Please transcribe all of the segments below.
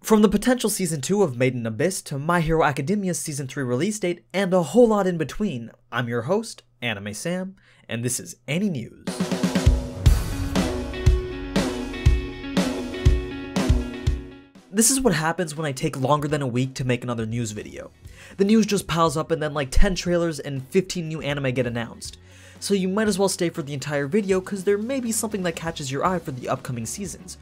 From the potential Season 2 of Made in Abyss to My Hero Academia's Season 3 release date, and a whole lot in between, I'm your host, Anime Sam, and this is AniNews. This is what happens when I take longer than a week to make another news video. The news just piles up and then like 10 trailers and 15 new anime get announced. So you might as well stay for the entire video cause there may be something that catches your eye for the upcoming seasons.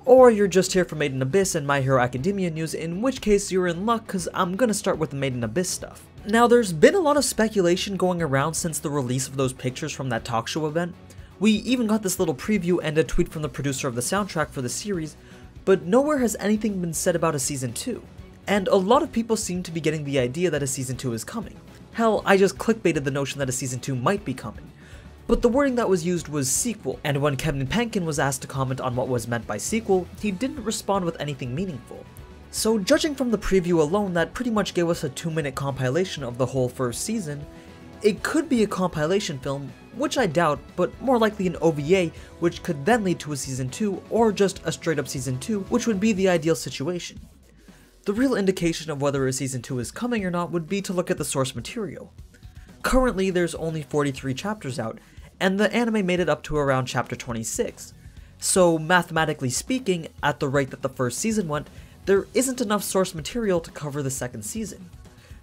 Or you're just here for Made in Abyss and My Hero Academia news, in which case you're in luck cause I'm gonna start with the Made in Abyss stuff. Now there's been a lot of speculation going around since the release of those pictures from that talk show event. We even got this little preview and a tweet from the producer of the soundtrack for the series, but nowhere has anything been said about a Season 2. And a lot of people seem to be getting the idea that a Season 2 is coming. Hell, I just clickbaited the notion that a Season 2 might be coming. But the wording that was used was sequel, and when Kevin Penkin was asked to comment on what was meant by sequel, he didn't respond with anything meaningful. So judging from the preview alone that pretty much gave us a 2-minute compilation of the whole first season, it could be a compilation film, which I doubt, but more likely an OVA, which could then lead to a Season 2, or just a straight up Season 2, which would be the ideal situation. The real indication of whether a Season 2 is coming or not would be to look at the source material. Currently there's only 43 chapters out, and the anime made it up to around chapter 26. So mathematically speaking, at the rate that the first season went, there isn't enough source material to cover the second season.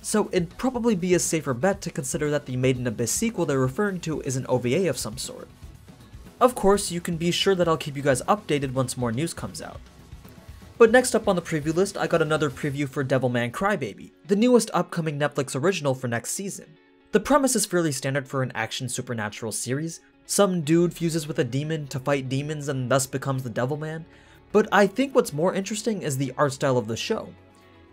So it'd probably be a safer bet to consider that the Made in Abyss sequel they're referring to is an OVA of some sort. Of course, you can be sure that I'll keep you guys updated once more news comes out. But next up on the preview list, I got another preview for Devilman Crybaby, the newest upcoming Netflix original for next season. The premise is fairly standard for an action supernatural series. Some dude fuses with a demon to fight demons and thus becomes the Devilman, but I think what's more interesting is the art style of the show.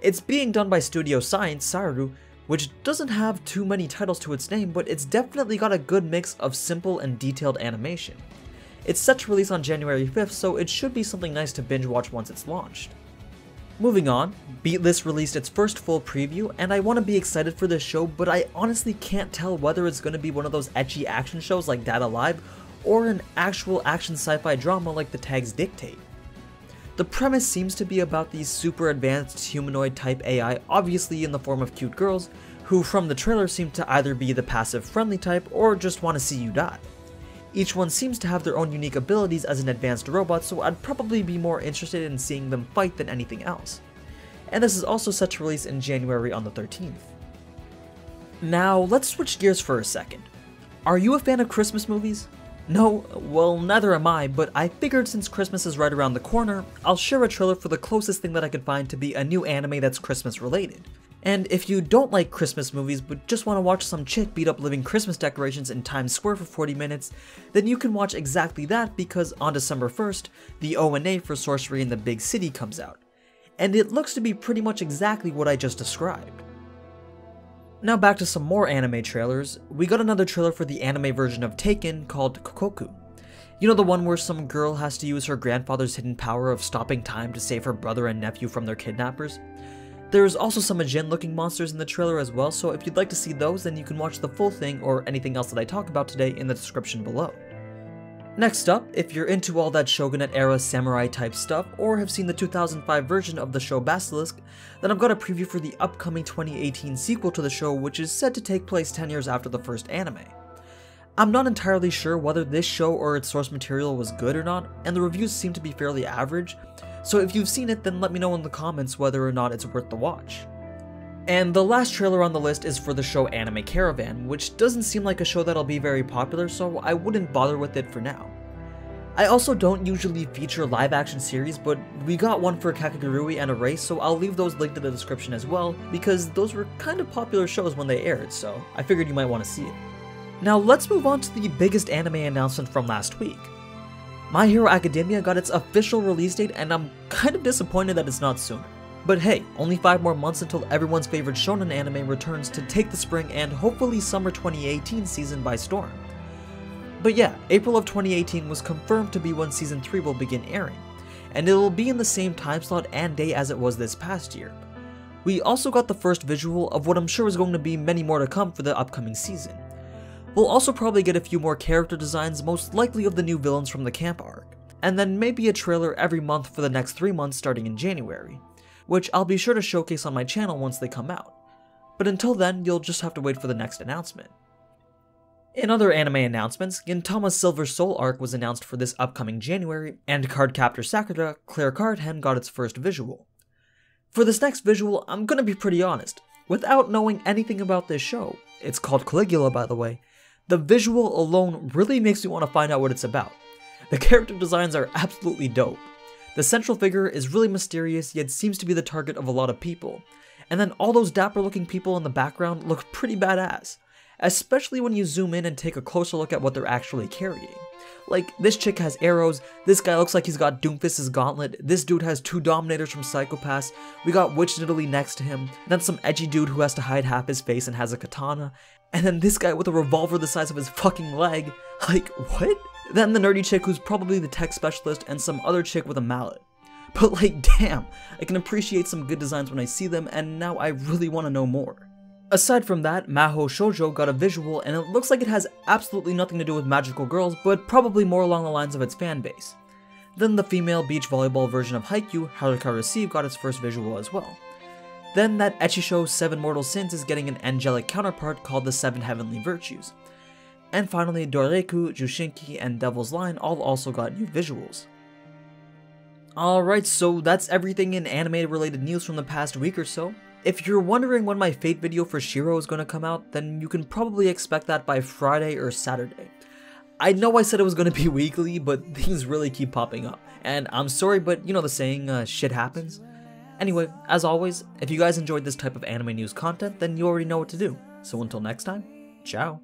It's being done by Studio Science Saru, which doesn't have too many titles to its name, but it's definitely got a good mix of simple and detailed animation. It's set to release on January 5th, so it should be something nice to binge watch once it's launched. Moving on, Beatless released its first full preview, and I want to be excited for this show, but I honestly can't tell whether it's going to be one of those ecchi action shows like Dad Alive, or an actual action sci-fi drama like the tags dictate. The premise seems to be about these super advanced humanoid type AI, obviously in the form of cute girls, who from the trailer seem to either be the passive friendly type or just want to see you die. Each one seems to have their own unique abilities as an advanced robot, so I'd probably be more interested in seeing them fight than anything else. And this is also set to release in January on the 13th. Now, let's switch gears for a second. Are you a fan of Christmas movies? No? Well, neither am I, but I figured since Christmas is right around the corner, I'll share a trailer for the closest thing that I could find to be a new anime that's Christmas related. And if you don't like Christmas movies but just want to watch some chick beat up living Christmas decorations in Times Square for 40 minutes, then you can watch exactly that because on December 1st, the ONA for Sorcery in the Big City comes out. And it looks to be pretty much exactly what I just described. Now back to some more anime trailers. We got another trailer for the anime version of Taken called Kokkoku. You know, the one where some girl has to use her grandfather's hidden power of stopping time to save her brother and nephew from their kidnappers? There's also some Ajin looking monsters in the trailer as well, so if you'd like to see those, then you can watch the full thing or anything else that I talk about today in the description below. Next up, if you're into all that Shogunate era samurai type stuff, or have seen the 2005 version of the show Basilisk, then I've got a preview for the upcoming 2018 sequel to the show, which is said to take place 10 years after the first anime. I'm not entirely sure whether this show or its source material was good or not, and the reviews seem to be fairly average, so if you've seen it then let me know in the comments whether or not it's worth the watch. And the last trailer on the list is for the show Anime Caravan, which doesn't seem like a show that'll be very popular, so I wouldn't bother with it for now. I also don't usually feature live action series, but we got one for Kakegurui and Erase, so I'll leave those linked in the description as well, because those were kind of popular shows when they aired, so I figured you might want to see it. Now let's move on to the biggest anime announcement from last week. My Hero Academia got its official release date, and I'm kind of disappointed that it's not sooner. But hey, only 5 more months until everyone's favorite shonen anime returns to take the spring and hopefully summer 2018 season by storm. But yeah, April of 2018 was confirmed to be when Season 3 will begin airing, and it will be in the same time slot and day as it was this past year. We also got the first visual of what I'm sure is going to be many more to come for the upcoming season. We'll also probably get a few more character designs, most likely of the new villains from the camp arc, and then maybe a trailer every month for the next 3 months starting in January. which I'll be sure to showcase on my channel once they come out. But until then, you'll just have to wait for the next announcement. In other anime announcements, Gintama's Silver Soul arc was announced for this upcoming January, and Cardcaptor Sakura, Claire Cardhen got its first visual. For this next visual, I'm gonna be pretty honest. Without knowing anything about this show, it's called Caligula by the way, the visual alone really makes me want to find out what it's about. The character designs are absolutely dope. The central figure is really mysterious yet seems to be the target of a lot of people, and then all those dapper looking people in the background look pretty badass. Especially when you zoom in and take a closer look at what they're actually carrying. Like, this chick has arrows, this guy looks like he's got Doomfist's gauntlet, this dude has 2 Dominators from Psycho-Pass, we got Witch Nidalee next to him, then some edgy dude who has to hide half his face and has a katana, and then this guy with a revolver the size of his fucking leg. Like, what? Then the nerdy chick who's probably the tech specialist, and some other chick with a mallet. But like, damn, I can appreciate some good designs when I see them, and now I really want to know more. Aside from that, Mahou Shoujo got a visual and it looks like it has absolutely nothing to do with magical girls, but probably more along the lines of its fanbase. Then the female beach volleyball version of Haikyuu, Haruka Receive, got its first visual as well. Then that ecchi show 7 Mortal Sins is getting an angelic counterpart called the 7 Heavenly Virtues. And finally, Doreku, Jushinki, and Devil's Line all also got new visuals. Alright, so that's everything in anime related news from the past week or so. If you're wondering when my Fate video for Shiro is going to come out, then you can probably expect that by Friday or Saturday. I know I said it was going to be weekly, but things really keep popping up. And I'm sorry, but you know the saying, shit happens? Anyway, as always, if you guys enjoyed this type of anime news content, then you already know what to do. So until next time, ciao.